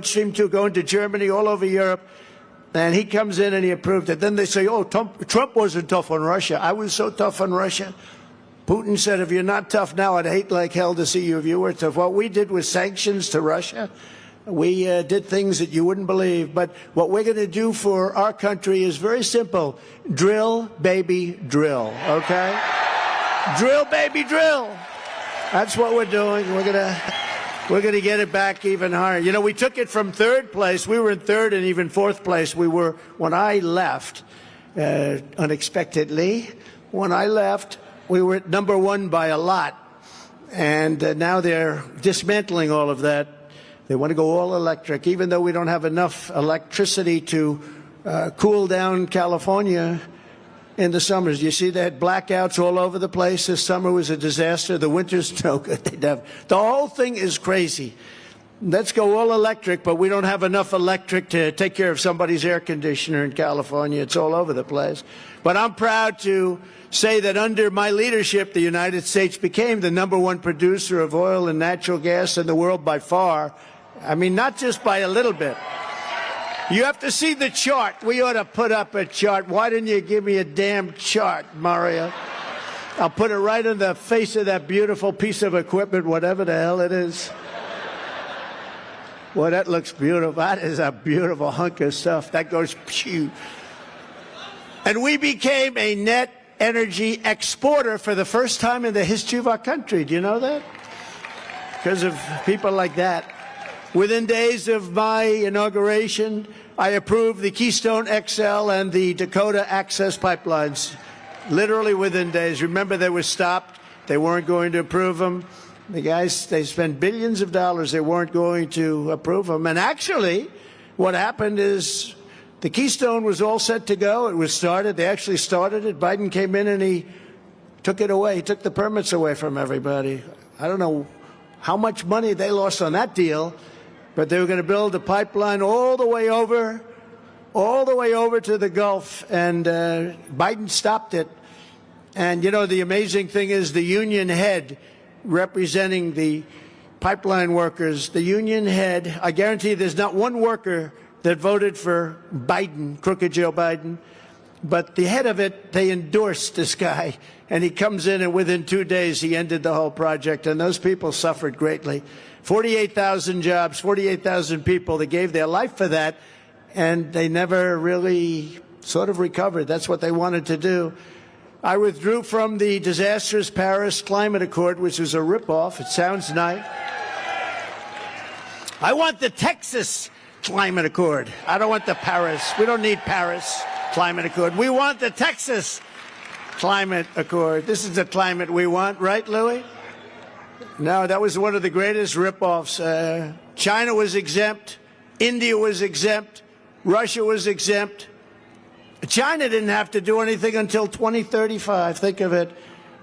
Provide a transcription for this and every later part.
Nord Stream 2 going to Germany, all over Europe. And he comes in and he approved it. Then they say, oh, Trump wasn't tough on Russia. I was so tough on Russia. Putin said, if you're not tough now, I'd hate like hell to see you if you were tough. What we did was sanctions to Russia. We did things that you wouldn't believe. But what we're going to do for our country is very simple. Drill, baby, drill. Okay? Drill, baby, drill. That's what we're doing. We're going to get it back even higher. You know, we took it from third place. We were in third and even fourth place. We were, when I left, unexpectedly, when I left, we were at number one by a lot. And now they're dismantling all of that. They want to go all electric, even though we don't have enough electricity to cool down California in the summers. You see, they had blackouts all over the place. This summer was a disaster. The winter's no good. The whole thing is crazy. Let's go all electric, but we don't have enough electric to take care of somebody's air conditioner in California. It's all over the place. But I'm proud to say that under my leadership, the United States became the #1 producer of oil and natural gas in the world by far. I mean, not just by a little bit. You have to see the chart. We ought to put up a chart. Why didn't you give me a damn chart, Mario? I'll put it right on the face of that beautiful piece of equipment, whatever the hell it is. Boy, that looks beautiful. That is a beautiful hunk of stuff. That goes pew. And we became a net energy exporter for the first time in the history of our country. Do you know that? Because of people like that. Within days of my inauguration, I approved the Keystone XL and the Dakota Access pipelines. Literally within days. Remember, they were stopped. They weren't going to approve them. The guys, they spent billions of dollars. They weren't going to approve them. And actually, what happened is the Keystone was all set to go. It was started. They actually started it. Biden came in and he took it away. He took the permits away from everybody. I don't know how much money they lost on that deal, but they were going to build a pipeline all the way over to the Gulf, and Biden stopped it. And, you know, the amazing thing is the union head representing the pipeline workers, the union head, I guarantee there's not one worker that voted for Biden, crooked Joe Biden, but the head of it, they endorsed this guy, and he comes in, and within 2 days, he ended the whole project, and those people suffered greatly. 48,000 jobs, 48,000 people, they gave their life for that, and they never really sort of recovered. That's what they wanted to do. I withdrew from the disastrous Paris Climate Accord, which was a ripoff. It sounds nice. I want the Texas Climate Accord. I don't want the Paris. We don't need Paris Climate Accord. We want the Texas Climate Accord. This is the climate we want, right, Louis? No, that was one of the greatest ripoffs. China was exempt. India was exempt. Russia was exempt. China didn't have to do anything until 2035. Think of it.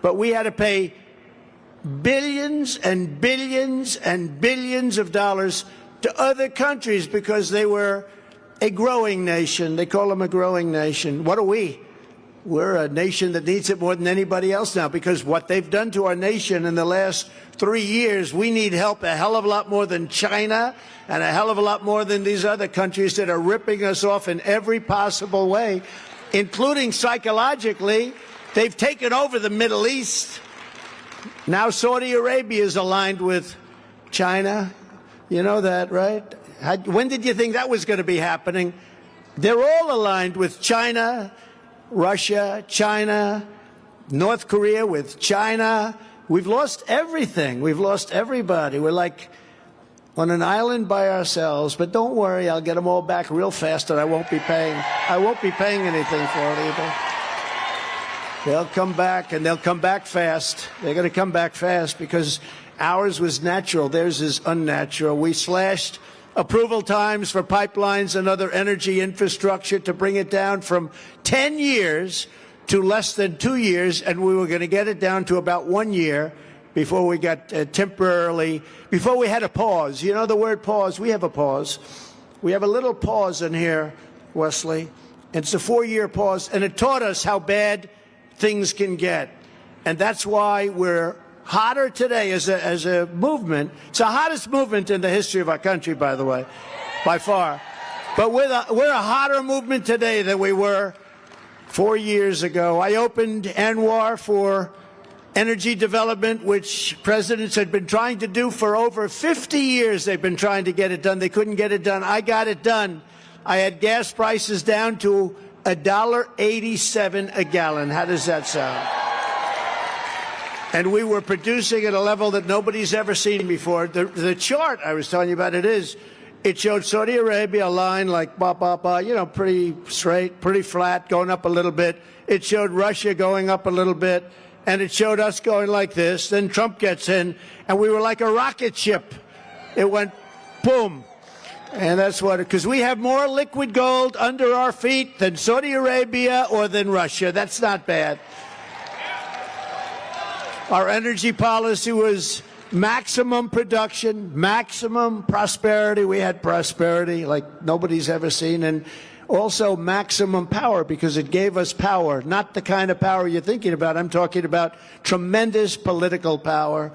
But we had to pay billions and billions and billions of dollars to other countries because they were a growing nation. They call them a growing nation. What are we? We're a nation that needs it more than anybody else now, because what they've done to our nation in the last 3 years, we need help a hell of a lot more than China and a hell of a lot more than these other countries that are ripping us off in every possible way, including psychologically. They've taken over the Middle East. Now Saudi Arabia is aligned with China. You know that, right? When did you think that was going to be happening? They're all aligned with China, Russia, China, North Korea with China. We've lost everything. We've lost everybody. We're like on an island by ourselves. But don't worry, I'll get them all back real fast, and I won't be paying anything for it either. They'll come back, and they'll come back fast. They're going to come back fast because ours was natural. Theirs is unnatural. We slashed approval times for pipelines and other energy infrastructure to bring it down from 10 years to less than 2 years, and we were going to get it down to about 1 year before we got before we had a pause. You know the word pause? We have a pause. We have a little pause in here, Wesley. It's a 4-year pause, and it taught us how bad things can get. And that's why we're hotter today as a movement. It's the hottest movement in the history of our country, by the way. by far. But we're a hotter movement today than we were 4 years ago. I opened Anwar for energy development, which presidents had been trying to do for over 50 years. They've been trying to get it done. They couldn't get it done. I got it done. I had gas prices down to $1.87 a gallon. How does that sound? And we were producing at a level that nobody's ever seen before. The chart I was telling you about, it showed Saudi Arabia, a line like pretty straight, pretty flat, going up a little bit. It showed Russia going up a little bit, and it showed us going like this. Then Trump gets in, and we were like a rocket ship. It went boom. And that's what, because we have more liquid gold under our feet than Saudi Arabia or than Russia. That's not bad. Our energy policy was maximum production, maximum prosperity. We had prosperity like nobody's ever seen. And also maximum power, because it gave us power, not the kind of power you're thinking about. I'm talking about tremendous political power.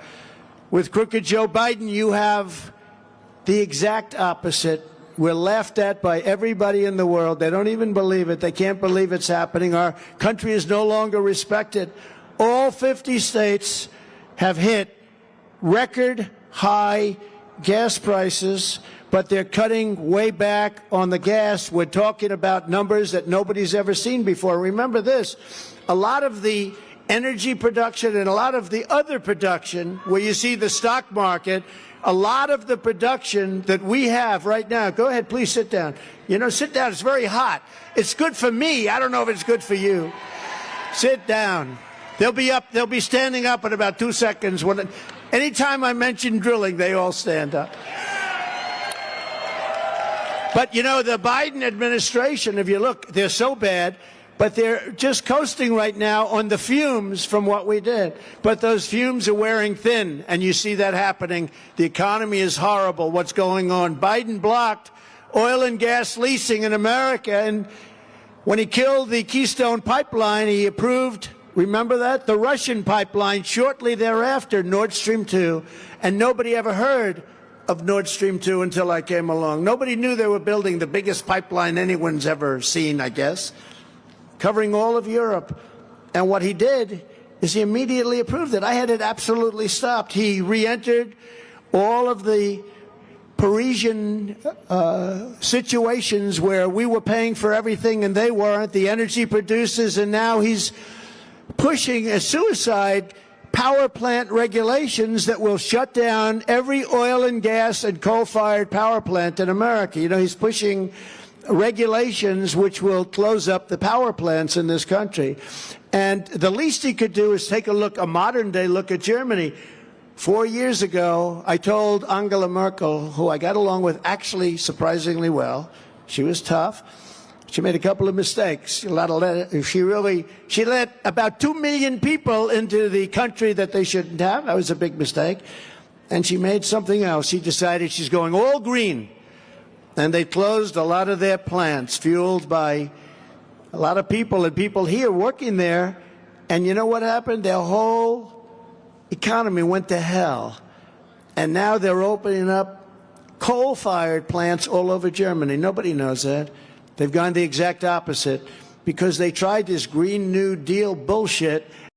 With crooked Joe Biden, you have the exact opposite. We're laughed at by everybody in the world. They don't even believe it. They can't believe it's happening. Our country is no longer respected. All 50 states have hit record high gas prices, but they're cutting way back on the gas. We're talking about numbers that nobody's ever seen before. Remember this, a lot of the energy production and a lot of the other production, where you see the stock market, a lot of the production that we have right now, go ahead, please sit down. Sit down, it's very hot. It's good for me, I don't know if it's good for you. Sit down. They'll be standing up in about 2 seconds. Anytime I mention drilling, they all stand up. But, the Biden administration, if you look, they're so bad, but they're just coasting right now on the fumes from what we did. But those fumes are wearing thin, and you see that happening. The economy is horrible. What's going on? Biden blocked oil and gas leasing in America, and when he killed the Keystone Pipeline, he approved, remember that? The Russian pipeline shortly thereafter, Nord Stream 2, and nobody ever heard of Nord Stream 2 until I came along. Nobody knew they were building the biggest pipeline anyone's ever seen, I guess, covering all of Europe. And what he did is he immediately approved it. I had it absolutely stopped. He re-entered all of the Parisian situations where we were paying for everything and they weren't, the energy producers, and now he's pushing a suicide power plant regulations that will shut down every oil and gas and coal-fired power plant in America. He's pushing regulations which will close up the power plants in this country. And the least he could do is take a modern-day look at Germany. 4 years ago, I told Angela Merkel, who I got along with actually surprisingly well, she was tough, she made a couple of mistakes. She let about 2 million people into the country that they shouldn't have. That was a big mistake. And she made something else. She decided she's going all green. And they closed a lot of their plants, fueled by a lot of people and people here working there. And you know what happened? Their whole economy went to hell. And now they're opening up coal-fired plants all over Germany. Nobody knows that. They've gone the exact opposite because they tried this Green New Deal bullshit.